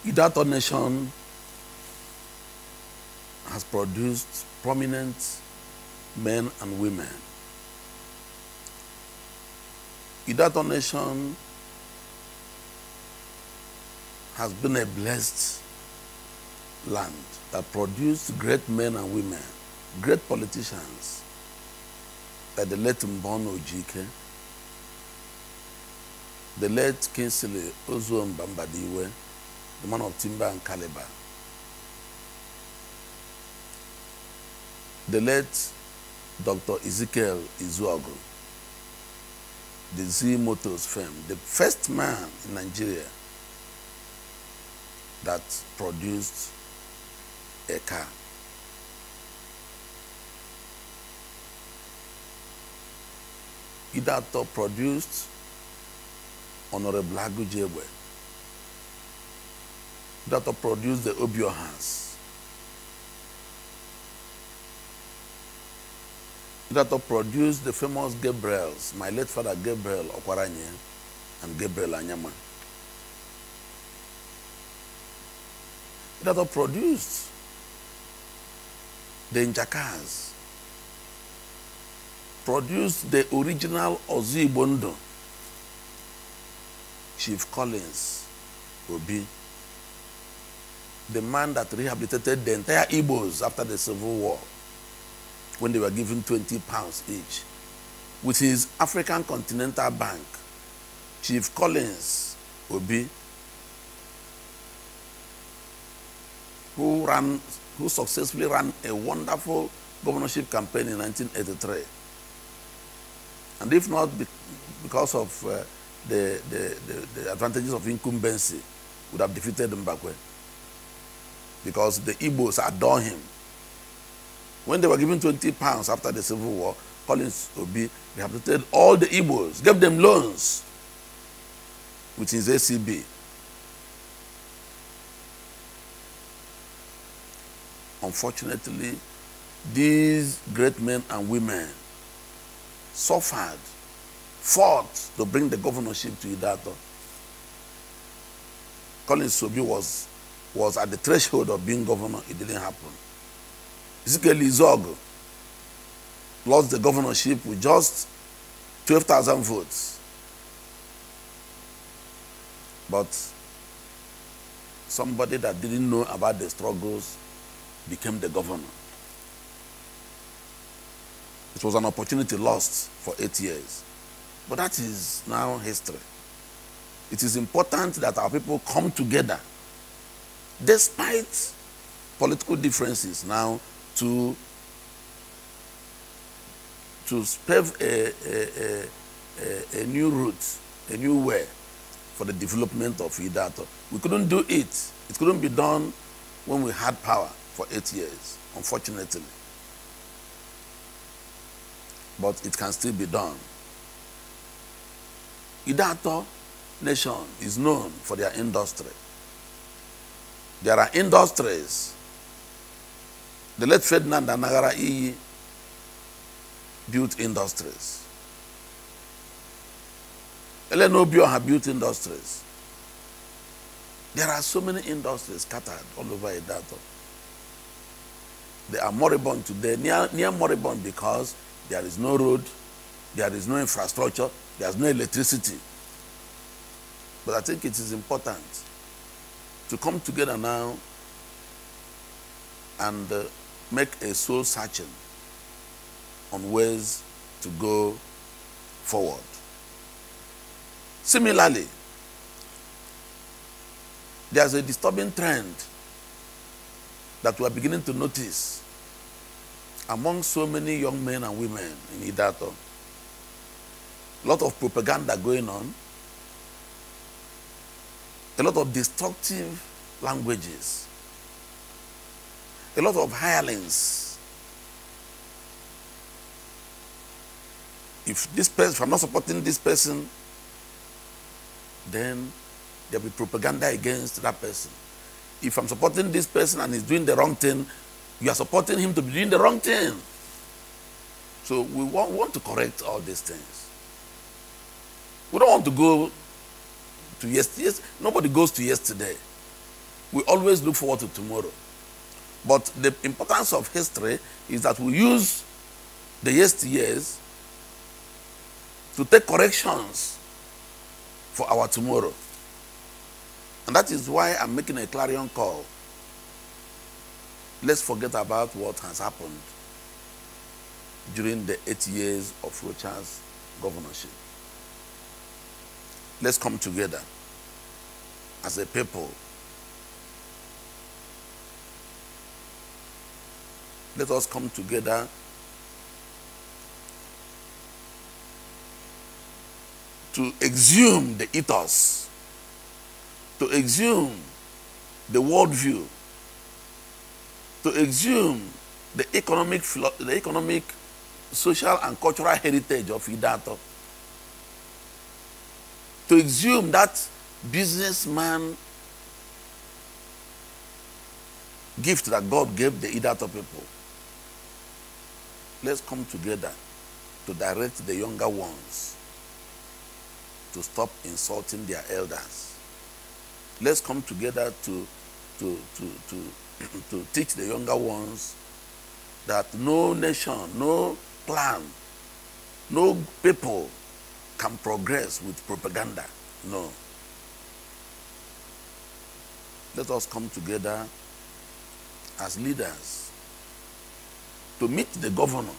Ideato nation has produced prominent men and women. Ideato nation has been a blessed land that produced great men and women, great politicians, like the late Mbono Ojike, the late Kingsley Ozuo-Mbambadiwe, the man of timber and caliber, the late Dr. Ezekiel Izuogu, the Z Motors fame, the first man in Nigeria that produced a car. Ideato produced Honorable Agujegbe. Ideato produced the Obiohans. Ideato produced the famous Gabriels, my late father Gabriel Okwaranyia and Gabriel Anyama. Ideato produced the Njakas, produced the original Ozibondo, Chief Collins Obi, the man that rehabilitated the entire Igbos after the Civil War when they were given 20 pounds each. With his African Continental Bank, Chief Collins Obi, who successfully ran a wonderful governorship campaign in 1983. And if not because of the advantages of incumbency, would have defeated Mbakwe. Because the Igbos adore him. When they were given 20 pounds after the Civil War, Collins Obi rehabilitated all the Igbos, gave them loans with his ACB. Unfortunately, these great men and women suffered, fought to bring the governorship to Ideato. Collins Obi was at the threshold of being governor. It didn't happen. Ezekiel Izuogu lost the governorship with just 12,000 votes. But somebody that didn't know about the struggles became the governor. It was an opportunity lost for 8 years. But that is now history. It is important that our people come together, despite political differences now, to pave a new route, a new way for the development of Ideato. We couldn't do it. It couldn't be done when we had power for 8 years, unfortunately. But it can still be done. Ideato nation is known for their industry. There are industries. The late Ferdinand Anagara Iyi built industries. Ellen Obioha built industries. There are so many industries scattered all over Ideato. They are moribund today, near moribund because there is no road, there is no infrastructure, there is no electricity. But I think it is important to come together now and make a soul searching on ways to go forward. Similarly, there's a disturbing trend that we are beginning to notice among so many young men and women in Ideato. A lot of propaganda going on, a lot of destructive languages, a lot of hirelings. If I'm not supporting this person, then there'll be propaganda against that person. If I'm supporting this person and he's doing the wrong thing, you are supporting him to be doing the wrong thing. So we want to correct all these things. We don't want to go to yesterday. Nobody goes to yesterday. We always look forward to tomorrow. But the importance of history is that we use the yesteryears to take corrections for our tomorrow. And that is why I'm making a clarion call. Let's forget about what has happened during the 8 years of Rocha's governorship. Let's come together as a people. Let us come together to exhume the ethos, to exhume the worldview, to exhume the economic, social, and cultural heritage of Ideato, to exhume that businessman gift that God gave the Ideato people. Let's come together to direct the younger ones to stop insulting their elders. Let's come together to teach the younger ones that no nation, no plan, no people can progress with propaganda. No. Let us come together as leaders to meet the governor.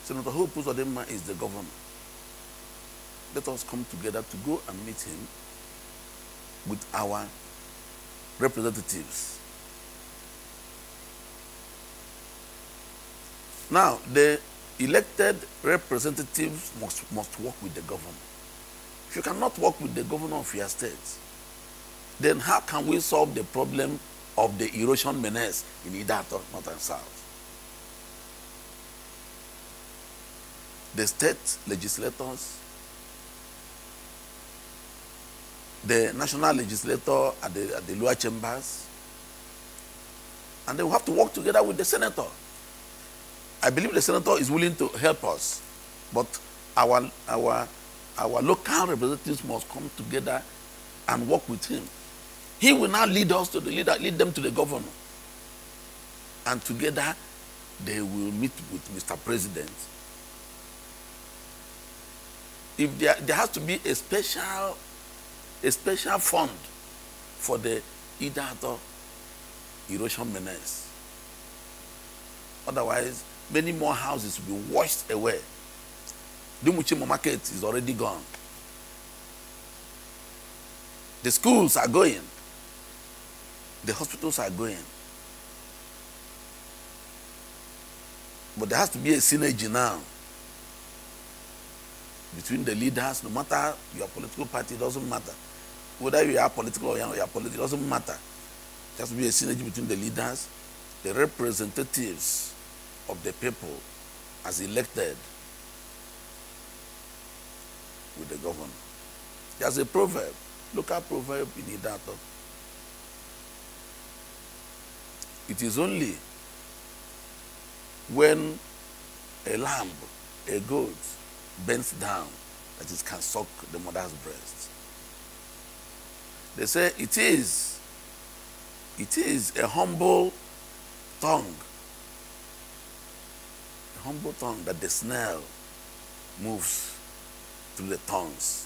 Senator Hope Uzodimma is the governor. Let us come together to go and meet him with our representatives. Now, the elected representatives must work with the governor. If you cannot work with the governor of your state, then how can we solve the problem of the erosion menace in Ideato, North and South? The state legislators, the national legislator at the lower chambers, and they will have to work together with the senator. I believe the senator is willing to help us, but our local representatives must come together and work with him. He will now lead us to lead them to the governor, and together they will meet with Mr. President. If there has to be a special fund for the Ideato erosion menace. Otherwise, many more houses will be washed away. The Muchimo market is already gone. The schools are going. The hospitals are going. But there has to be a synergy now between the leaders, no matter your political party, it doesn't matter. Whether you are political or you are political, it doesn't matter. There has to be a synergy between the leaders, the representatives of the people as elected with the governor. There's a proverb, local proverb in Ideato. It is only when a lamb, a goat, bends down that it can suck the mother's breast. They say it is a humble tongue that the snail moves through the tongues.